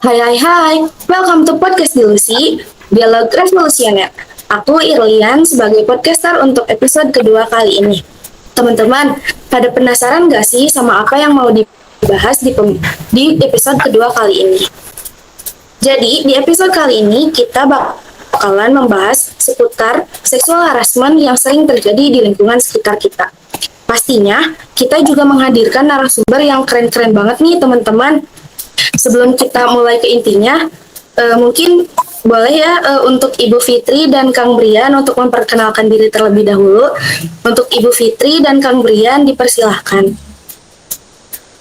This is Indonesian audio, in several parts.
Hai hai hai, welcome to podcast Dilusi, Dialog Revolusioner. Aku Irlian sebagai podcaster untuk episode kedua kali ini. Teman-teman, pada penasaran gak sih sama apa yang mau dibahas di episode kedua kali ini? Jadi, di episode kali ini kita bakalan membahas seputar seksual harassment yang sering terjadi di lingkungan sekitar kita. Pastinya, kita juga menghadirkan narasumber yang keren-keren banget nih teman-teman. Sebelum kita mulai ke intinya, mungkin boleh ya untuk Ibu Fitri dan Kang Brian untuk memperkenalkan diri terlebih dahulu. Untuk Ibu Fitri dan Kang Brian dipersilahkan.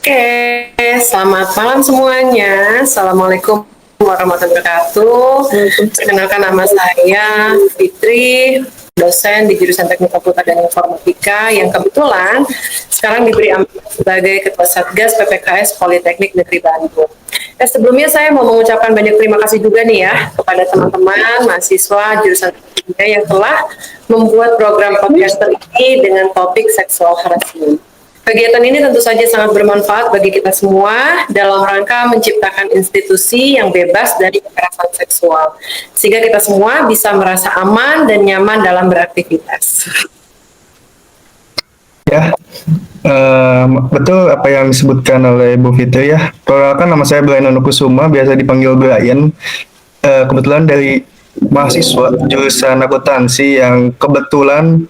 Oke, selamat malam semuanya. Assalamualaikum warahmatullahi wabarakatuh. Perkenalkan, nama saya Fitri, dosen di jurusan Teknik Komputer dan Informatika yang kebetulan sekarang diberi amanah sebagai Ketua Satgas PPKS Politeknik Negeri Bandung. Sebelumnya saya mau mengucapkan banyak terima kasih juga nih ya kepada teman-teman mahasiswa jurusan Teknik yang telah membuat program podcaster ini dengan topik seksual harassment. Kegiatan ini tentu saja sangat bermanfaat bagi kita semua dalam rangka menciptakan institusi yang bebas dari kekerasan seksual, sehingga kita semua bisa merasa aman dan nyaman dalam beraktivitas. Ya, betul apa yang disebutkan oleh Bu Fitri ya. Perkenalkan, nama saya Brian Anukusuma, biasa dipanggil Brian. Kebetulan dari mahasiswa jurusan akuntansi yang kebetulan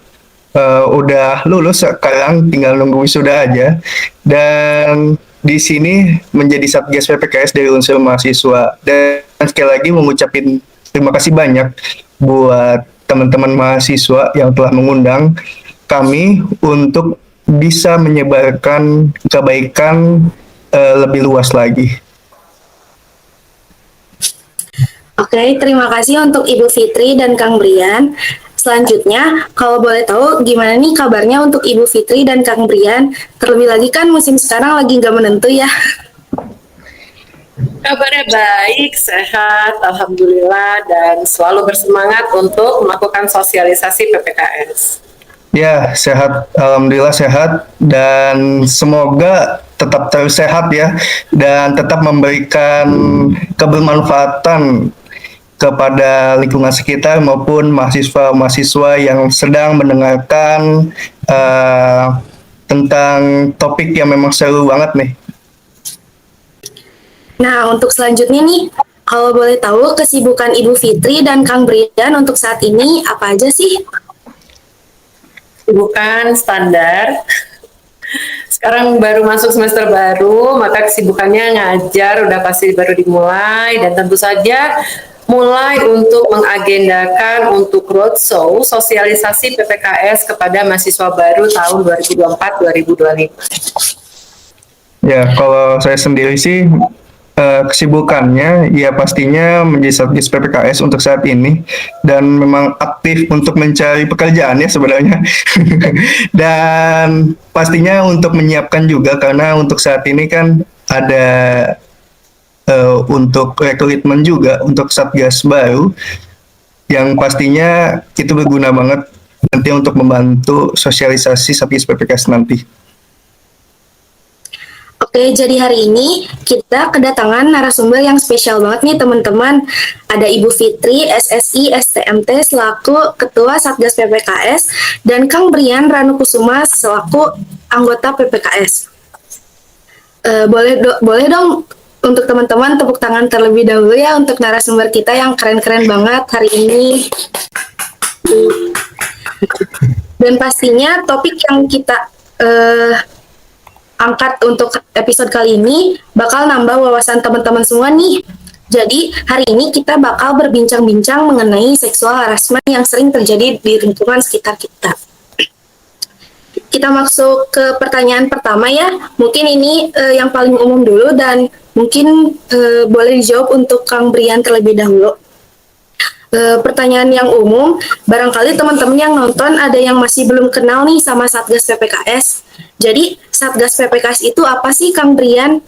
udah lulus, sekarang tinggal nunggu wisuda aja. Dan di sini menjadi Satgas PPKS dari unsur mahasiswa. Dan sekali lagi mengucapin terima kasih banyak buat teman-teman mahasiswa yang telah mengundang kami untuk bisa menyebarkan kebaikan lebih luas lagi. Oke, terima kasih untuk Ibu Fitri dan Kang Brian. Selanjutnya, kalau boleh tahu gimana nih kabarnya untuk Ibu Fitri dan Kang Brian? Terlebih lagi kan musim sekarang lagi nggak menentu ya. Kabarnya baik, sehat, alhamdulillah, dan selalu bersemangat untuk melakukan sosialisasi PPKS. Ya, sehat, alhamdulillah sehat, dan semoga tetap terus sehat ya, dan tetap memberikan kebermanfaatan kepada lingkungan sekitar maupun mahasiswa-mahasiswa yang sedang mendengarkan tentang topik yang memang seru banget nih. Nah, untuk selanjutnya nih, kalau boleh tahu kesibukan Ibu Fitri dan Kang Brian untuk saat ini apa aja sih? Kesibukan standar. Sekarang baru masuk semester baru, maka kesibukannya ngajar udah pasti baru dimulai, dan tentu saja mulai untuk mengagendakan untuk roadshow sosialisasi PPKS kepada mahasiswa baru tahun 2024-2025. Ya, kalau saya sendiri sih kesibukannya ya pastinya menjadi Satgas PPKS untuk saat ini, dan memang aktif untuk mencari pekerjaan ya sebenarnya. Dan pastinya untuk menyiapkan juga, karena untuk saat ini kan ada untuk rekrutmen juga untuk Satgas baru, yang pastinya itu berguna banget nanti untuk membantu sosialisasi Satgas PPKS nanti. Oke, jadi hari ini kita kedatangan narasumber yang spesial banget nih teman-teman. Ada Ibu Fitri, SSI STMT selaku Ketua Satgas PPKS, dan Kang Brian Ranukusuma selaku anggota PPKS. Boleh dong untuk teman-teman tepuk tangan terlebih dahulu ya untuk narasumber kita yang keren-keren banget hari ini. Dan pastinya topik yang kita angkat untuk episode kali ini bakal nambah wawasan teman-teman semua nih. Jadi hari ini kita bakal berbincang-bincang mengenai seksual harassment yang sering terjadi di lingkungan sekitar kita. Kita masuk ke pertanyaan pertama ya. Mungkin ini yang paling umum dulu, dan mungkin boleh dijawab untuk Kang Brian terlebih dahulu. Pertanyaan yang umum, barangkali teman-teman yang nonton ada yang masih belum kenal nih sama Satgas PPKS. Jadi, Satgas PPKS itu apa sih, Kang Brian?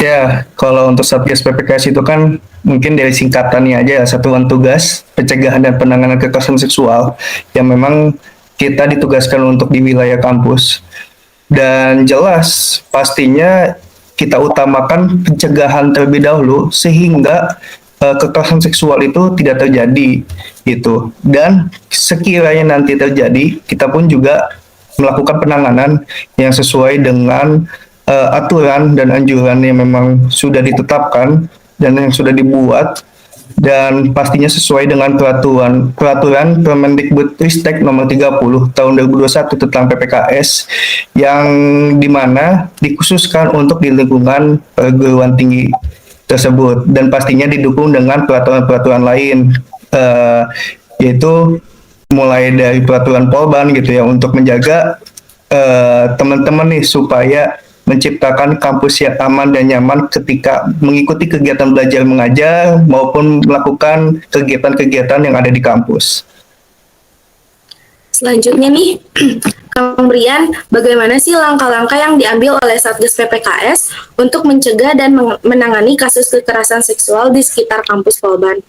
Ya, kalau untuk Satgas PPKS itu kan mungkin dari singkatannya aja, Satuan Tugas Pencegahan dan Penanganan Kekerasan Seksual, yang memang kita ditugaskan untuk di wilayah kampus. Dan jelas, pastinya kita utamakan pencegahan terlebih dahulu sehingga kekerasan seksual itu tidak terjadi gitu. Dan sekiranya nanti terjadi, kita pun juga melakukan penanganan yang sesuai dengan aturan dan anjuran yang memang sudah ditetapkan dan yang sudah dibuat, dan pastinya sesuai dengan peraturan Permendikbudristek nomor 30 tahun 2021 tentang PPKS, yang dimana dikhususkan untuk di lingkungan perguruan tinggi tersebut, dan pastinya didukung dengan peraturan-peraturan lain, yaitu mulai dari peraturan Polban gitu ya, untuk menjaga teman-teman nih supaya menciptakan kampus yang aman dan nyaman ketika mengikuti kegiatan belajar mengajar maupun melakukan kegiatan-kegiatan yang ada di kampus. Selanjutnya nih, Kang Brian, bagaimana sih langkah-langkah yang diambil oleh Satgas PPKS untuk mencegah dan menangani kasus kekerasan seksual di sekitar kampus Polban?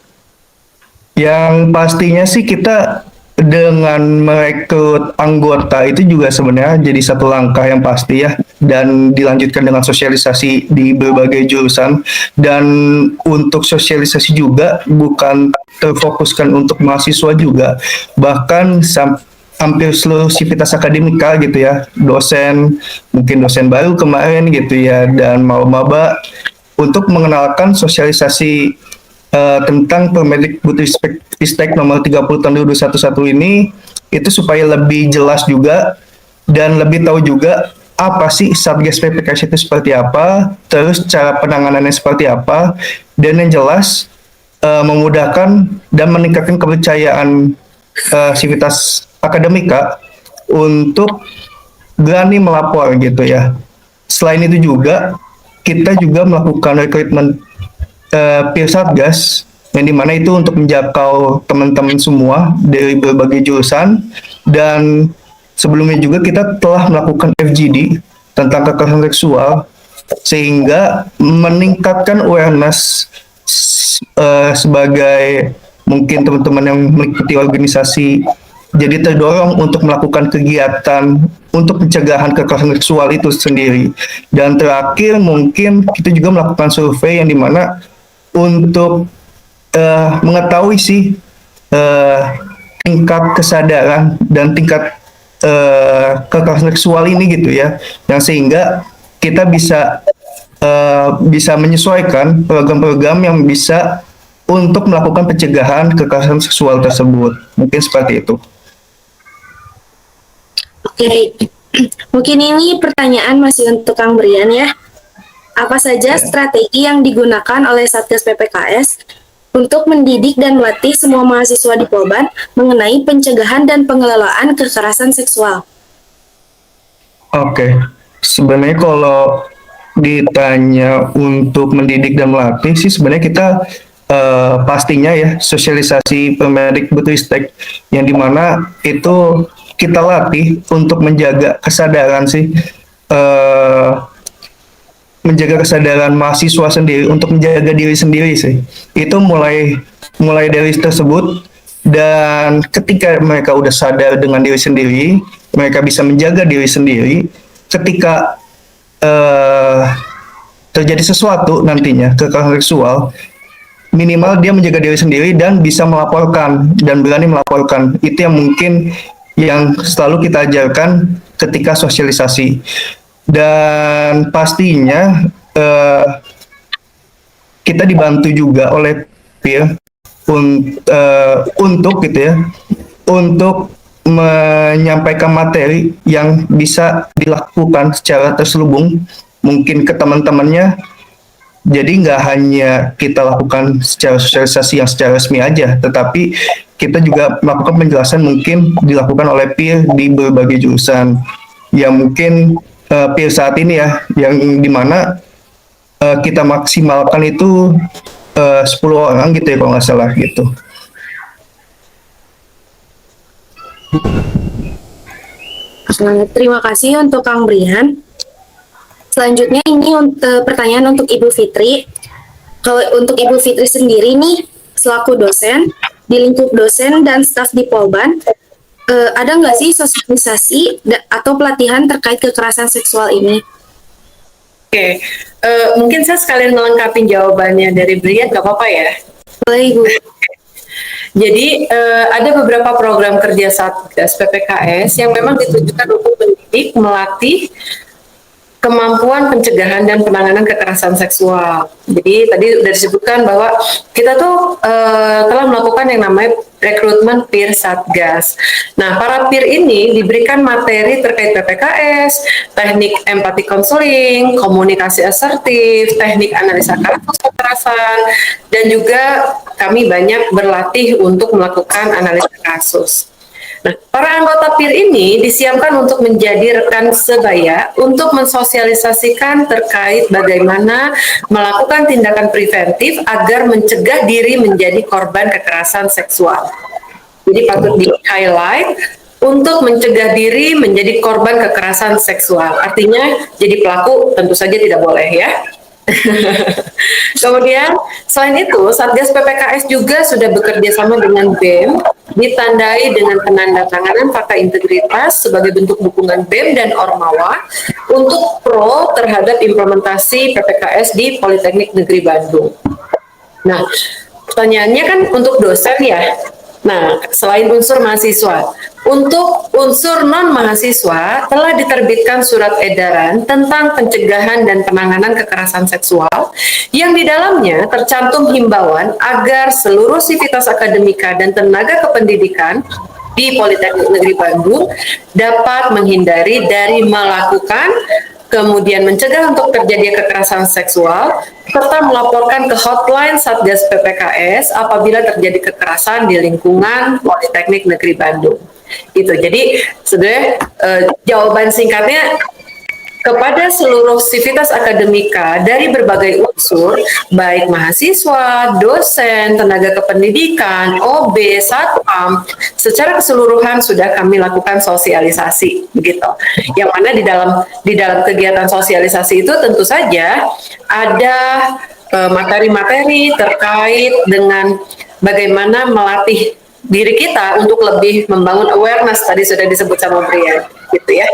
Yang pastinya sih kita dengan merekrut anggota itu juga sebenarnya jadi satu langkah yang pasti ya, dan dilanjutkan dengan sosialisasi di berbagai jurusan. Dan untuk sosialisasi juga bukan terfokuskan untuk mahasiswa juga, bahkan hampir seluruh sivitas akademika gitu ya, dosen, mungkin dosen baru kemarin gitu ya, dan maba untuk mengenalkan sosialisasi tentang Permendikbudristek nomor 30 tahun 2021 ini, itu supaya lebih jelas juga dan lebih tahu juga apa sih Satgas PPKS itu seperti apa, terus cara penanganannya seperti apa, dan yang jelas memudahkan dan meningkatkan kepercayaan sivitas akademika untuk berani melapor gitu ya. Selain itu juga kita juga melakukan rekrutmen peer Satgas, yang dimana itu untuk menjangkau teman-teman semua dari berbagai jurusan. Dan sebelumnya juga kita telah melakukan FGD tentang kekerasan seksual, sehingga meningkatkan awareness sebagai mungkin teman-teman yang mengikuti organisasi jadi terdorong untuk melakukan kegiatan untuk pencegahan kekerasan seksual itu sendiri. Dan terakhir mungkin kita juga melakukan survei yang dimana untuk mengetahui sih tingkat kesadaran dan tingkat kekerasan seksual ini gitu ya, yang sehingga kita bisa menyesuaikan program-program yang bisa untuk melakukan pencegahan kekerasan seksual tersebut. Mungkin seperti itu. Oke, mungkin ini pertanyaan masih untuk Kang Brian ya. Apa saja strategi yang digunakan oleh Satgas PPKS untuk mendidik dan melatih semua mahasiswa di Polban mengenai pencegahan dan pengelolaan kekerasan seksual? Oke, sebenarnya kalau ditanya untuk mendidik dan melatih sih, sebenarnya kita pastinya ya sosialisasi Permendikbudristek, yang dimana itu kita latih untuk menjaga kesadaran sih, menjaga kesadaran mahasiswa sendiri untuk menjaga diri sendiri sih. Itu mulai dari tersebut, dan ketika mereka udah sadar dengan diri sendiri, mereka bisa menjaga diri sendiri. Ketika terjadi sesuatu nantinya kekerasan seksual, minimal dia menjaga diri sendiri dan bisa melaporkan dan berani melaporkan. Itu yang mungkin yang selalu kita ajarkan ketika sosialisasi. Dan pastinya kita dibantu juga oleh peer untuk gitu ya, untuk menyampaikan materi yang bisa dilakukan secara terselubung mungkin ke teman-temannya. Jadi nggak hanya kita lakukan secara sosialisasi yang secara resmi aja, tetapi kita juga melakukan penjelasan mungkin dilakukan oleh peer di berbagai jurusan, yang mungkin peer saat ini ya, yang dimana kita maksimalkan itu 10 orang gitu ya kalau nggak salah gitu. Terima kasih untuk Kang Brian. Selanjutnya ini pertanyaan untuk Ibu Fitri. Kalau untuk Ibu Fitri sendiri nih, selaku dosen di lingkup dosen dan staf di Polban, ada nggak sih sosialisasi atau pelatihan terkait kekerasan seksual ini? Oke, Mungkin saya sekalian melengkapi jawabannya dari Brian, nggak apa-apa ya? Boleh Ibu. Jadi ada beberapa program kerja Satgas PPKS yang memang ditujukan untuk mendidik, melatih kemampuan pencegahan dan penanganan kekerasan seksual. Jadi tadi sudah disebutkan bahwa kita tuh telah melakukan yang namanya rekrutmen peer Satgas. Nah, para peer ini diberikan materi terkait PPKS, teknik empati konseling, komunikasi asertif, teknik analisa kasus kekerasan, dan juga kami banyak berlatih untuk melakukan analisa kasus. Nah, para anggota peer ini disiapkan untuk menjadi rekan sebaya untuk mensosialisasikan terkait bagaimana melakukan tindakan preventif agar mencegah diri menjadi korban kekerasan seksual. Jadi patut di-highlight untuk mencegah diri menjadi korban kekerasan seksual. Artinya jadi pelaku tentu saja tidak boleh ya. Kemudian selain itu Satgas PPKS juga sudah bekerja sama dengan BEM, ditandai dengan penandatanganan fakta integritas sebagai bentuk dukungan BEM dan Ormawa untuk pro terhadap implementasi PPKS di Politeknik Negeri Bandung. Nah, pertanyaannya kan untuk dosen ya. Nah, selain unsur mahasiswa, untuk unsur non-mahasiswa telah diterbitkan surat edaran tentang pencegahan dan penanganan kekerasan seksual yang di dalamnya tercantum himbauan agar seluruh sivitas akademika dan tenaga kependidikan di Politeknik Negeri Bandung dapat menghindari dari melakukan kemudian mencegah untuk terjadi kekerasan seksual, serta melaporkan ke hotline Satgas PPKS apabila terjadi kekerasan di lingkungan Politeknik Negeri Bandung. Itu. Jadi sebenarnya jawaban singkatnya kepada seluruh sivitas akademika dari berbagai unsur, baik mahasiswa, dosen, tenaga kependidikan, OB, Satpam, secara keseluruhan sudah kami lakukan sosialisasi, begitu. Yang mana di dalam kegiatan sosialisasi itu tentu saja ada materi-materi terkait dengan bagaimana melatih diri kita untuk lebih membangun awareness, tadi sudah disebut sama Brian, gitu ya.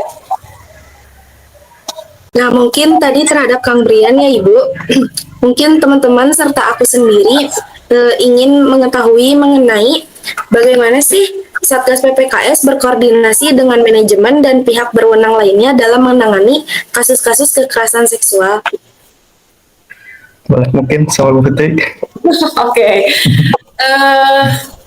Nah, mungkin tadi terhadap Kang Brian ya Ibu, mungkin teman-teman serta aku sendiri ingin mengetahui mengenai bagaimana sih Satgas PPKS berkoordinasi dengan manajemen dan pihak berwenang lainnya dalam menangani kasus-kasus kekerasan seksual. Boleh mungkin sama Bu Fitri. Oke.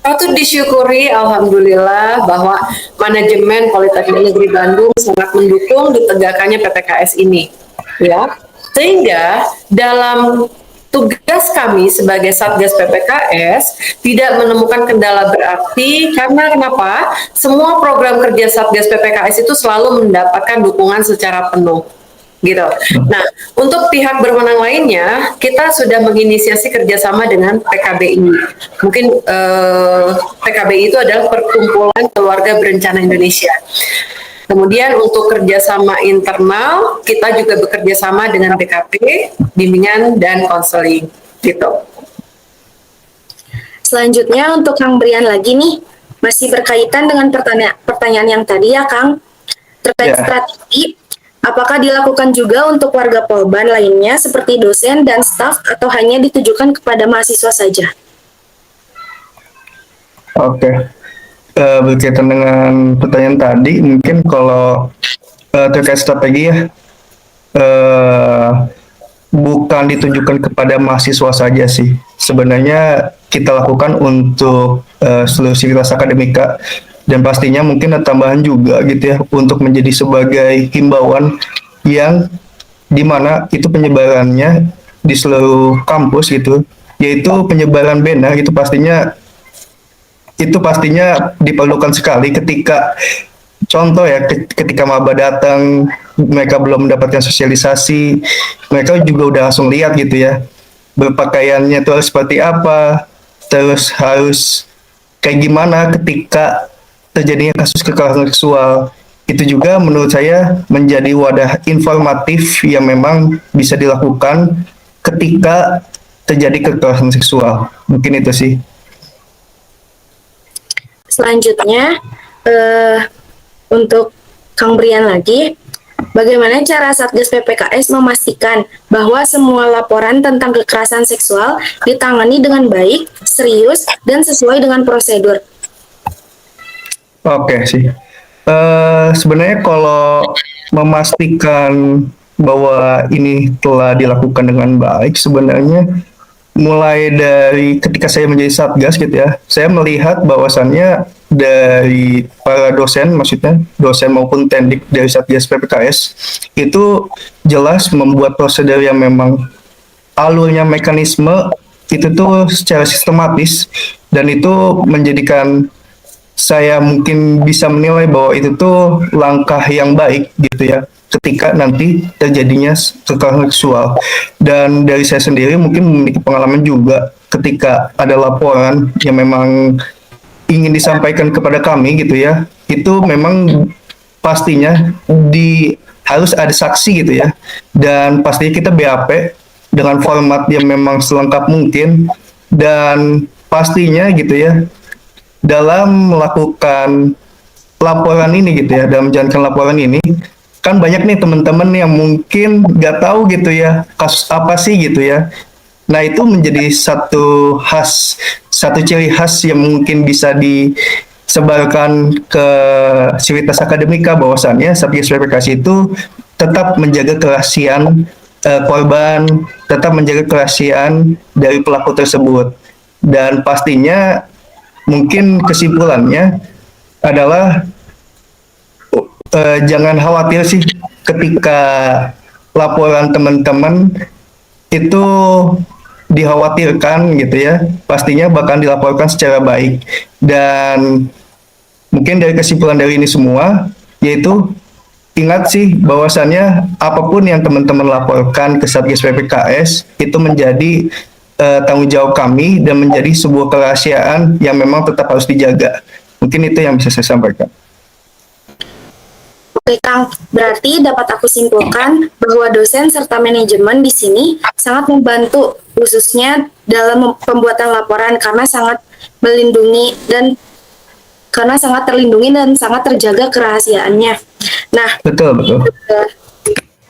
Patut disyukuri, alhamdulillah, bahwa manajemen Politeknik Negeri Bandung sangat mendukung ditegakkannya PPKS ini, ya. Sehingga dalam tugas kami sebagai Satgas PPKS tidak menemukan kendala berarti karena kenapa? Semua program kerja Satgas PPKS itu selalu mendapatkan dukungan secara penuh. Gitu. Nah, untuk pihak berwenang lainnya, kita sudah menginisiasi kerjasama dengan PKBI. Mungkin PKBI itu adalah Perkumpulan Keluarga Berencana Indonesia. Kemudian untuk kerjasama internal, kita juga bekerja sama dengan BKP, bimbingan dan konseling. Gitu. Selanjutnya untuk Kang Brian lagi nih, masih berkaitan dengan pertanyaan yang tadi ya Kang, terkait strategi. Apakah dilakukan juga untuk warga Polban lainnya seperti dosen dan staf atau hanya ditujukan kepada mahasiswa saja? Oke. Berkaitan dengan pertanyaan tadi, mungkin kalau terkait strategi ya, bukan ditujukan kepada mahasiswa saja sih. Sebenarnya kita lakukan untuk seluruh sivitas akademika. Dan pastinya mungkin ada tambahan juga gitu ya untuk menjadi sebagai himbauan yang dimana itu penyebarannya di seluruh kampus gitu, yaitu penyebaran bena itu pastinya diperlukan sekali ketika contoh ya ketika maba datang mereka belum mendapatkan sosialisasi, mereka juga udah langsung lihat gitu ya berpakaiannya itu harus seperti apa, terus harus kayak gimana ketika terjadinya kasus kekerasan seksual. Itu juga menurut saya menjadi wadah informatif yang memang bisa dilakukan ketika terjadi kekerasan seksual. Mungkin itu sih. Selanjutnya untuk Kang Brian lagi, Bagaimana cara Satgas PPKS memastikan bahwa semua laporan tentang kekerasan seksual ditangani dengan baik, serius, dan sesuai dengan prosedur? Oke sih. Sebenarnya kalau memastikan bahwa ini telah dilakukan dengan baik, sebenarnya mulai dari ketika saya menjadi satgas gitu ya, saya melihat bahwasannya dari para dosen, maksudnya dosen maupun tendik dari satgas PPKS itu jelas membuat prosedur yang memang alurnya mekanisme itu tuh secara sistematis, dan itu menjadikan saya mungkin bisa menilai bahwa itu tuh langkah yang baik gitu ya ketika nanti terjadinya kekerasan seksual. Dan dari saya sendiri mungkin memiliki pengalaman juga ketika ada laporan yang memang ingin disampaikan kepada kami gitu ya, itu memang pastinya harus ada saksi gitu ya, dan pastinya kita BAP dengan format yang memang selengkap mungkin, dan pastinya gitu ya dalam melakukan laporan ini gitu ya, dalam menjalankan laporan ini, kan banyak nih teman-teman yang mungkin nggak tahu gitu ya kasus apa sih gitu ya. Nah itu menjadi satu ciri khas yang mungkin bisa disebarkan ke Civitas Akademika, bahwasannya Satgas PPKS itu tetap menjaga kerahasiaan korban, tetap menjaga kerahasiaan dari pelaku tersebut. Dan pastinya mungkin kesimpulannya adalah jangan khawatir sih ketika laporan teman-teman itu dikhawatirkan gitu ya, pastinya bakal dilaporkan secara baik. Dan mungkin dari kesimpulan dari ini semua yaitu ingat sih bahwasannya apapun yang teman-teman laporkan ke Satgas PPKS itu menjadi tanggung jawab kami dan menjadi sebuah kerahasiaan yang memang tetap harus dijaga. Mungkin itu yang bisa saya sampaikan. Oke Kang, berarti dapat aku simpulkan bahwa dosen serta manajemen di sini sangat membantu khususnya dalam pembuatan laporan karena sangat melindungi dan karena sangat terlindungi dan sangat terjaga kerahasiaannya. Nah, Betul.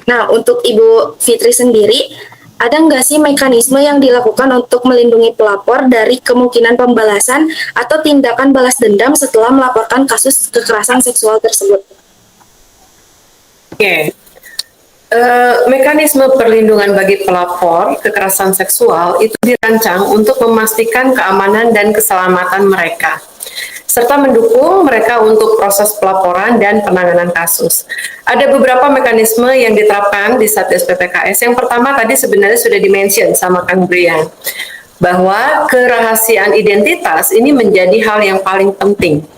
Nah, untuk Ibu Fitri sendiri, ada nggak sih mekanisme yang dilakukan untuk melindungi pelapor dari kemungkinan pembalasan atau tindakan balas dendam setelah melaporkan kasus kekerasan seksual tersebut? Oke. Mekanisme perlindungan bagi pelapor kekerasan seksual itu dirancang untuk memastikan keamanan dan keselamatan mereka, serta mendukung mereka untuk proses pelaporan dan penanganan kasus. Ada beberapa mekanisme yang diterapkan di Satgas PPKS. Yang pertama tadi sebenarnya sudah dimention sama Kang Brian, bahwa kerahasiaan identitas ini menjadi hal yang paling penting.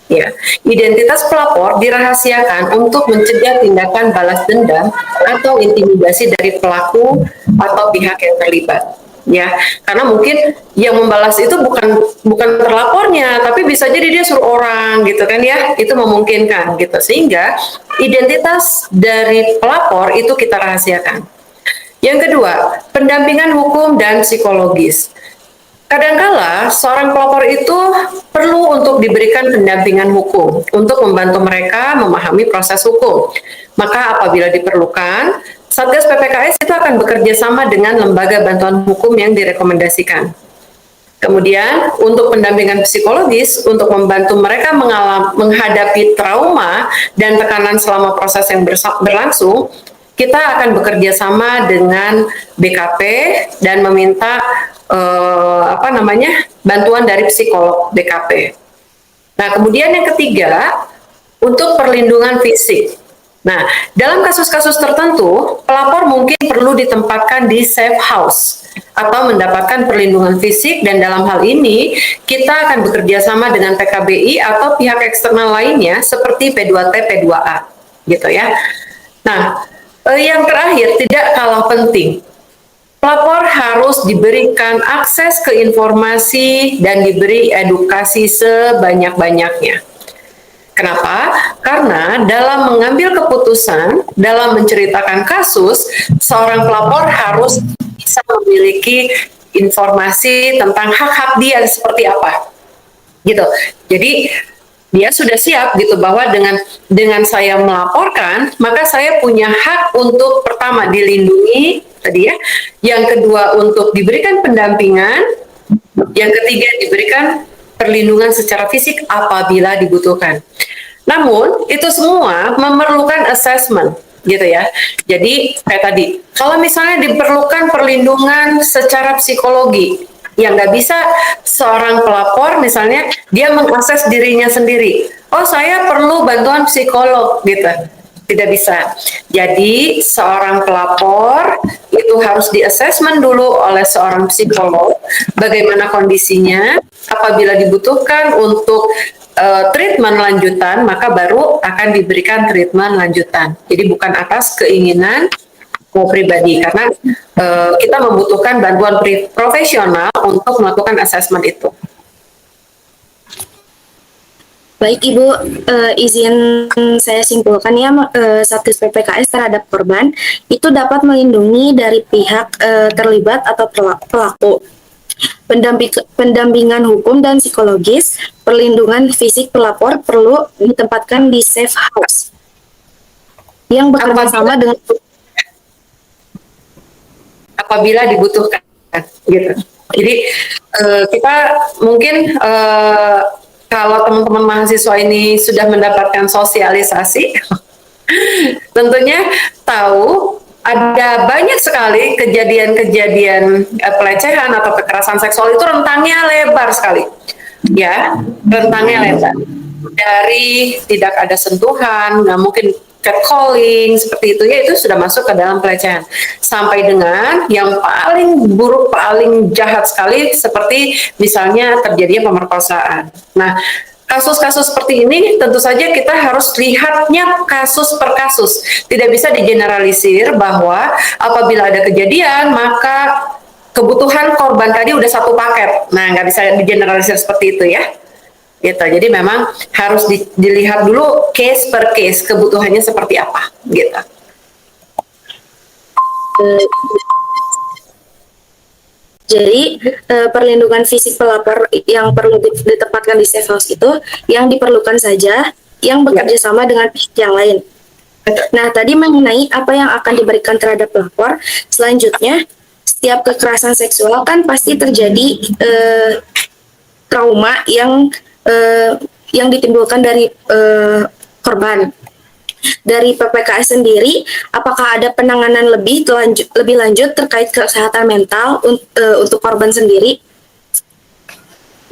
Ya, identitas pelapor dirahasiakan untuk mencegah tindakan balas dendam atau intimidasi dari pelaku atau pihak yang terlibat. Ya, karena mungkin yang membalas itu bukan terlapornya, tapi bisa jadi dia suruh orang gitu kan ya, itu memungkinkan gitu. Sehingga identitas dari pelapor itu kita rahasiakan. Yang kedua, pendampingan hukum dan psikologis. Kadangkala seorang pelapor itu perlu untuk diberikan pendampingan hukum untuk membantu mereka memahami proses hukum. Maka apabila diperlukan, Satgas PPKS itu akan bekerja sama dengan lembaga bantuan hukum yang direkomendasikan. Kemudian untuk pendampingan psikologis untuk membantu mereka menghadapi trauma dan tekanan selama proses yang berlangsung, kita akan bekerja sama dengan BKP dan meminta bantuan dari psikolog BKP. Nah, kemudian yang ketiga, untuk perlindungan fisik. Nah, dalam kasus-kasus tertentu, pelapor mungkin perlu ditempatkan di safe house atau mendapatkan perlindungan fisik, dan dalam hal ini kita akan bekerja sama dengan PKBI atau pihak eksternal lainnya seperti P2T, P2A, gitu ya. Nah, yang terakhir tidak kalah penting, pelapor harus diberikan akses ke informasi dan diberi edukasi sebanyak-banyaknya. Kenapa? Karena dalam mengambil keputusan, dalam menceritakan kasus, seorang pelapor harus bisa memiliki informasi tentang hak-hak dia seperti apa. Gitu. Jadi dia sudah siap gitu bahwa dengan saya melaporkan, maka saya punya hak untuk pertama dilindungi tadi ya, yang kedua untuk diberikan pendampingan, yang ketiga diberikan perlindungan secara fisik apabila dibutuhkan. Namun itu semua memerlukan assessment gitu ya. Jadi kayak tadi, kalau misalnya diperlukan perlindungan secara psikologi, yang nggak bisa seorang pelapor misalnya dia mengakses dirinya sendiri. Oh saya perlu bantuan psikolog gitu. Tidak bisa. Jadi seorang pelapor itu harus di-assessment dulu oleh seorang psikolog bagaimana kondisinya, apabila dibutuhkan untuk treatment lanjutan maka baru akan diberikan treatment lanjutan. Jadi bukan atas keinginan pribadi karena kita membutuhkan bantuan profesional untuk melakukan assessment itu. Baik Ibu, izin saya simpulkan ya, Satgas PPKS terhadap korban itu dapat melindungi dari pihak terlibat atau pelaku, pendampingan hukum dan psikologis, perlindungan fisik pelapor perlu ditempatkan di safe house yang bekerja sama dengan apabila dibutuhkan gitu. Jadi kita mungkin kalau teman-teman mahasiswa ini sudah mendapatkan sosialisasi, tentunya tahu ada banyak sekali kejadian-kejadian pelecehan atau kekerasan seksual itu rentangnya lebar sekali, ya, rentangnya lebar. Dari tidak ada sentuhan, nggak mungkin catcalling seperti itu ya, itu sudah masuk ke dalam pelecehan, sampai dengan yang paling buruk, paling jahat sekali seperti misalnya terjadinya pemerkosaan. Nah, kasus-kasus seperti ini tentu saja kita harus lihatnya kasus per kasus, tidak bisa digeneralisir bahwa apabila ada kejadian maka kebutuhan korban tadi udah satu paket. Nah, nggak bisa digeneralisir seperti itu ya. Gitu. Jadi memang harus dilihat dulu case per case kebutuhannya seperti apa gitu. Jadi perlindungan fisik pelapor yang perlu ditempatkan di safe house itu yang diperlukan saja yang bekerja sama dengan pihak yang lain. Nah, tadi mengenai apa yang akan diberikan terhadap pelapor, selanjutnya setiap kekerasan seksual kan pasti terjadi trauma yang ditimbulkan dari korban. Dari PPKS sendiri, apakah ada penanganan lebih lanjut terkait kesehatan mental untuk korban sendiri?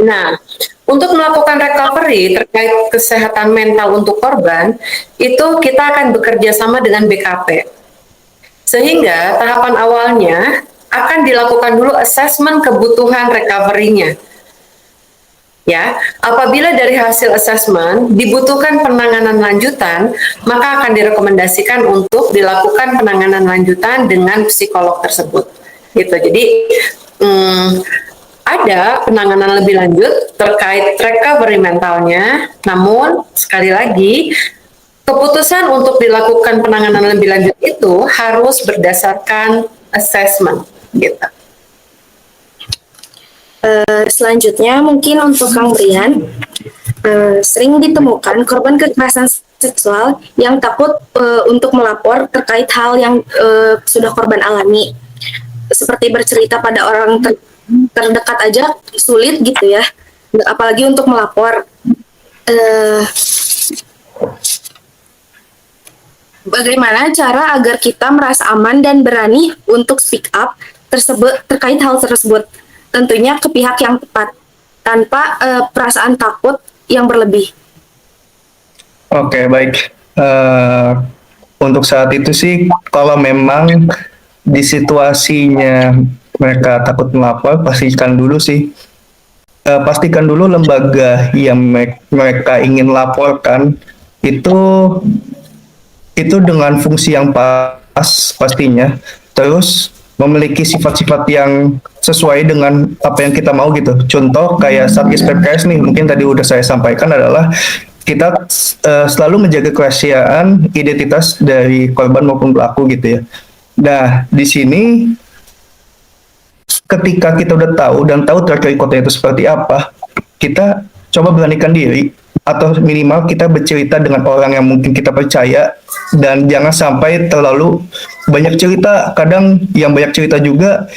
Nah, untuk melakukan recovery terkait kesehatan mental untuk korban, itu kita akan bekerja sama dengan BKP. Sehingga tahapan awalnya akan dilakukan dulu assessment kebutuhan recovery-nya. Ya, apabila dari hasil assessment dibutuhkan penanganan lanjutan, maka akan direkomendasikan untuk dilakukan penanganan lanjutan dengan psikolog tersebut. Gitu. Jadi ada penanganan lebih lanjut terkait recovery mentalnya. Namun sekali lagi keputusan untuk dilakukan penanganan lebih lanjut itu harus berdasarkan assessment. Gitu. Selanjutnya mungkin untuk Kang Brian, sering ditemukan korban kekerasan seksual yang takut untuk melapor terkait hal yang sudah korban alami, seperti bercerita pada orang terdekat aja sulit gitu ya, apalagi untuk melapor. Bagaimana cara agar kita merasa aman dan berani untuk speak up terkait hal tersebut? Tentunya ke pihak yang tepat, tanpa perasaan takut yang berlebih. Oke, baik. Untuk saat itu sih, kalau memang di situasinya mereka takut melapor, pastikan dulu lembaga yang mereka ingin laporkan itu dengan fungsi yang pas pastinya, terus memiliki sifat-sifat yang sesuai dengan apa yang kita mau gitu. Contoh kayak Satgas PPKS nih, mungkin tadi udah saya sampaikan adalah kita selalu menjaga kerahasiaan identitas dari korban maupun pelaku gitu ya. Nah, di sini ketika kita udah tahu dan tahu track recordnya itu seperti apa, kita coba beranikan diri atau minimal kita bercerita dengan orang yang mungkin kita percaya, dan jangan sampai terlalu banyak cerita. Kadang yang banyak cerita juga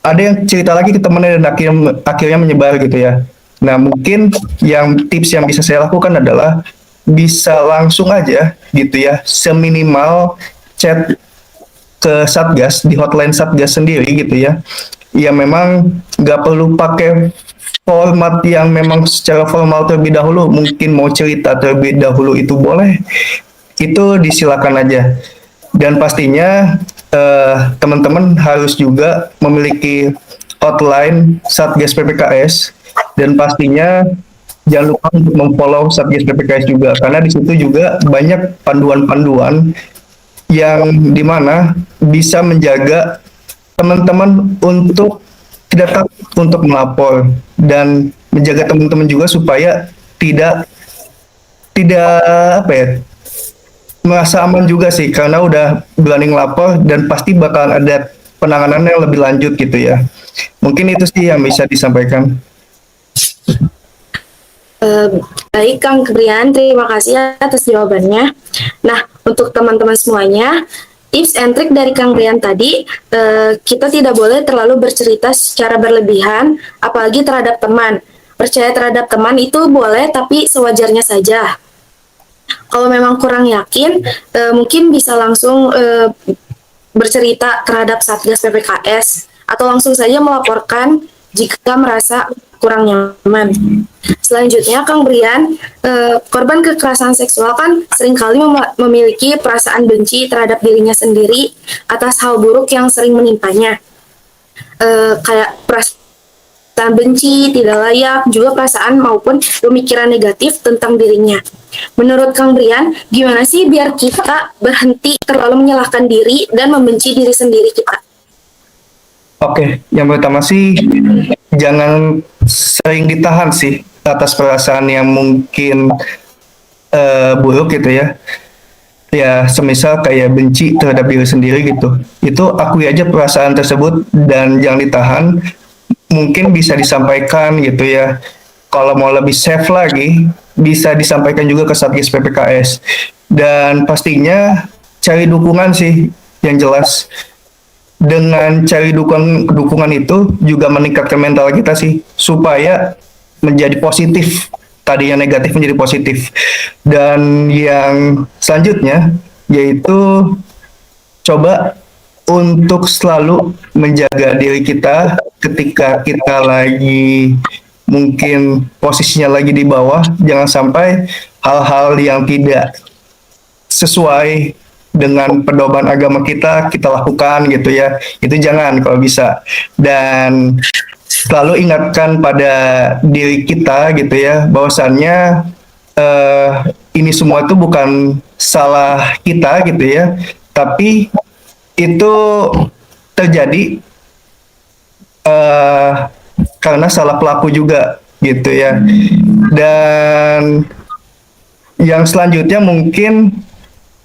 ada yang cerita lagi ke temannya dan akhirnya menyebar gitu ya. Nah, mungkin tips yang bisa saya lakukan adalah bisa langsung aja gitu ya, seminimal chat ke Satgas, di hotline Satgas sendiri gitu ya. Ya memang nggak perlu pakai format yang memang secara formal terlebih dahulu. Mungkin mau cerita terlebih dahulu itu boleh, itu disilakan aja. Dan pastinya teman-teman harus juga memiliki hotline Satgas PPKS, dan pastinya jangan lupa untuk memfollow Satgas PPKS juga, karena di situ juga banyak panduan-panduan yang dimana bisa menjaga teman-teman untuk tidak takut untuk melapor, dan menjaga teman-teman juga supaya tidak tidak apa ya, merasa aman juga sih, karena udah berani ngelapor dan pasti bakal ada penanganan yang lebih lanjut gitu ya. Mungkin itu sih yang bisa disampaikan. Baik Kang Brian, terima kasih atas jawabannya. Nah, untuk teman-teman semuanya, tips and trik dari Kang Brian tadi, kita tidak boleh terlalu bercerita secara berlebihan, apalagi terhadap teman. Percaya terhadap teman itu boleh, tapi sewajarnya saja. Kalau memang kurang yakin, mungkin bisa langsung bercerita terhadap Satgas PPKS, atau langsung saja melaporkan jika merasa kurang nyaman. Selanjutnya, Kang Brian, korban kekerasan seksual kan seringkali memiliki perasaan benci terhadap dirinya sendiri atas hal buruk yang sering menimpanya. Kayak perasaan benci, tidak layak, juga perasaan maupun pemikiran negatif tentang dirinya. Menurut Kang Brian, gimana sih biar kita berhenti terlalu menyalahkan diri dan membenci diri sendiri kita? Oke, yang pertama sih jangan sering ditahan sih atas perasaan yang mungkin buruk gitu ya. Ya, semisal kayak benci terhadap diri sendiri gitu. Itu akui aja perasaan tersebut dan jangan ditahan. Mungkin bisa disampaikan gitu ya. Kalau mau lebih safe lagi, bisa disampaikan juga ke Satgas PPKS. Dan pastinya cari dukungan sih yang jelas. Dengan cari dukungan itu juga meningkatkan mental kita sih, supaya menjadi positif, tadinya negatif menjadi positif. Dan yang selanjutnya yaitu coba untuk selalu menjaga diri kita ketika kita lagi mungkin posisinya lagi di bawah. Jangan sampai hal-hal yang tidak sesuai dengan pedoman agama kita lakukan gitu ya. Itu jangan kalau bisa. Dan selalu ingatkan pada diri kita gitu ya, bahwasannya ini semua itu bukan salah kita gitu ya, tapi itu terjadi karena salah pelaku juga gitu ya. Dan yang selanjutnya mungkin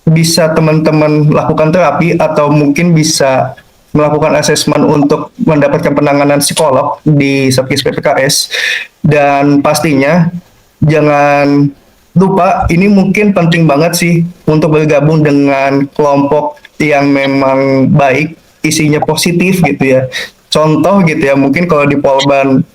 bisa teman-teman lakukan terapi, atau mungkin bisa melakukan asesmen untuk mendapatkan penanganan psikolog di Satgas PPKS. Dan pastinya jangan lupa, ini mungkin penting banget sih untuk bergabung dengan kelompok yang memang baik, isinya positif gitu ya. Contoh gitu ya, mungkin kalau di Polban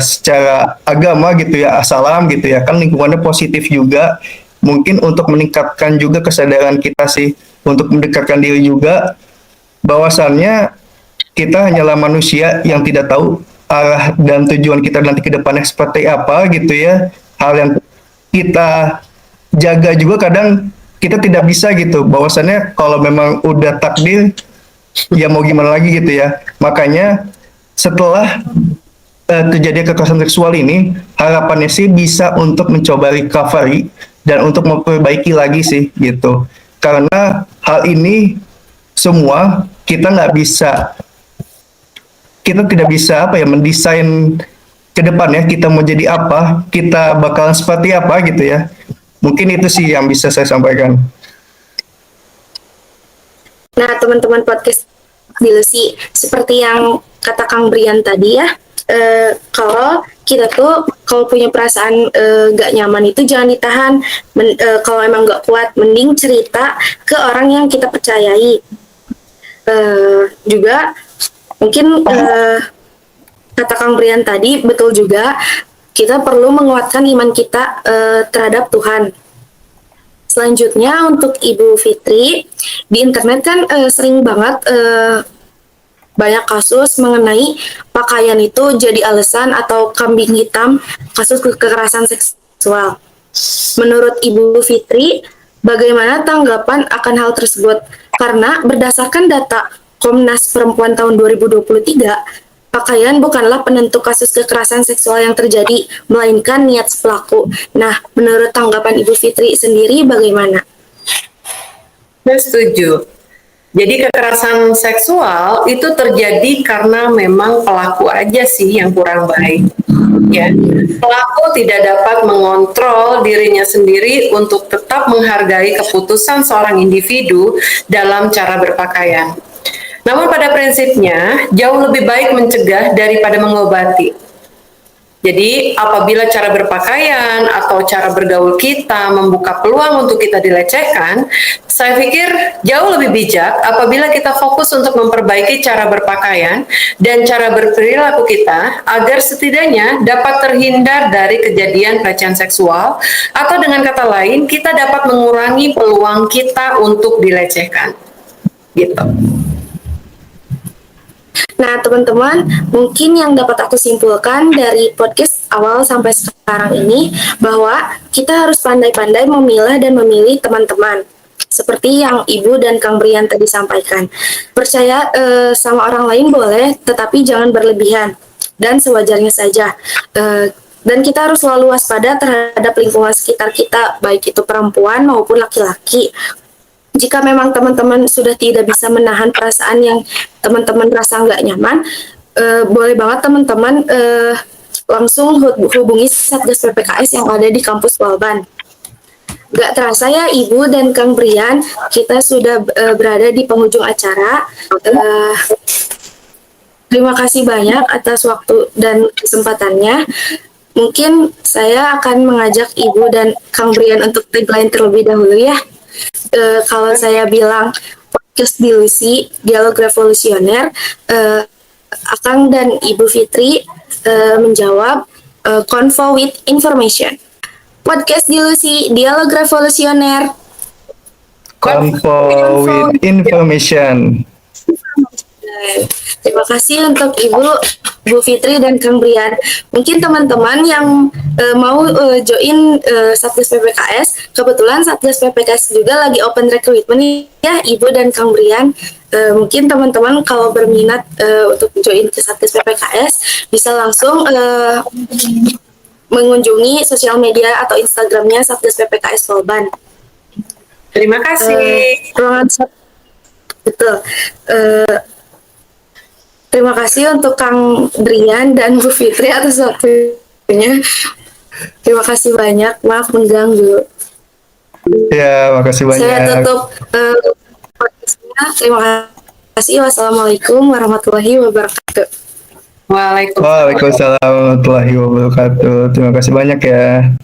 secara agama gitu ya, Assalam gitu ya, kan lingkungannya positif juga. Mungkin untuk meningkatkan juga kesadaran kita sih, untuk mendekatkan diri juga, bahwasannya kita hanyalah manusia yang tidak tahu arah dan tujuan kita nanti ke depannya seperti apa gitu ya. Hal yang kita jaga juga kadang kita tidak bisa gitu, bahwasannya kalau memang udah takdir ya mau gimana lagi gitu ya. Makanya setelah terjadi kekerasan seksual ini, harapannya sih bisa untuk mencoba recovery dan untuk memperbaiki lagi sih gitu. Karena hal ini semua kita tidak bisa apa ya, mendesain ke depan ya, kita mau jadi apa, kita bakalan seperti apa gitu ya. Mungkin itu sih yang bisa saya sampaikan. Nah, teman-teman podcast Dilusi, seperti yang kata Kang Brian tadi ya, kalau kita tuh kalau punya perasaan nggak nyaman itu jangan ditahan. Kalau emang nggak kuat, mending cerita ke orang yang kita percayai. Juga mungkin kata Kang Brian tadi betul juga, kita perlu menguatkan iman kita terhadap Tuhan. Selanjutnya untuk Ibu Fitri, di internet kan sering banget banyak kasus mengenai pakaian itu jadi alasan atau kambing hitam kasus kekerasan seksual. Menurut Ibu Fitri, bagaimana tanggapan akan hal tersebut? Karena berdasarkan data Komnas Perempuan tahun 2023, pakaian bukanlah penentu kasus kekerasan seksual yang terjadi, melainkan niat si pelaku. Nah, menurut tanggapan Ibu Fitri sendiri bagaimana? Saya setuju. Jadi kekerasan seksual itu terjadi karena memang pelaku aja sih yang kurang baik. Ya, pelaku tidak dapat mengontrol dirinya sendiri untuk tetap menghargai keputusan seorang individu dalam cara berpakaian. Namun pada prinsipnya jauh lebih baik mencegah daripada mengobati. Jadi apabila cara berpakaian atau cara bergaul kita membuka peluang untuk kita dilecehkan, saya pikir jauh lebih bijak apabila kita fokus untuk memperbaiki cara berpakaian dan cara berperilaku kita agar setidaknya dapat terhindar dari kejadian pelecehan seksual, atau dengan kata lain kita dapat mengurangi peluang kita untuk dilecehkan. Gitu. Nah, teman-teman, mungkin yang dapat aku simpulkan dari podcast awal sampai sekarang ini, bahwa kita harus pandai-pandai memilah dan memilih teman-teman. Seperti yang Ibu dan Kang Brian tadi sampaikan. Percaya sama orang lain boleh, tetapi jangan berlebihan. Dan sewajarnya saja. Dan kita harus selalu waspada terhadap lingkungan sekitar kita, baik itu perempuan maupun laki-laki. Jika memang teman-teman sudah tidak bisa menahan perasaan yang teman-teman rasa nggak nyaman, boleh banget teman-teman langsung hubungi Satgas PPKS yang ada di kampus Walban. Gak terasa ya Ibu dan Kang Brian, kita sudah berada di penghujung acara. Terima kasih banyak atas waktu dan kesempatannya. Mungkin saya akan mengajak Ibu dan Kang Brian untuk tagline terlebih dahulu ya. Kalau saya bilang podcast Dilusi, dialog revolusioner, Akang dan Ibu Fitri menjawab convo with information. Podcast Dilusi, dialog revolusioner, Convo with information. Terima kasih untuk Bu Fitri dan Kang Brian. Mungkin teman-teman yang mau join Satgas PPKS, kebetulan Satgas PPKS juga lagi open recruitment ya Ibu dan Kang Brian. Mungkin teman-teman kalau berminat untuk join ke Satgas PPKS bisa langsung mengunjungi sosial media atau Instagramnya Satgas PPKS Walban. Terima kasih. Betul. Terima kasih untuk Kang Brian dan Bu Fitri atas waktunya. Terima kasih banyak. Maaf mengganggu. Ya, makasih banyak. Saya tutup podcastnya. Terima kasih. Wassalamualaikum warahmatullahi wabarakatuh. Waalaikumsalam. Waalaikumsalam warahmatullahi wabarakatuh. Terima kasih banyak ya.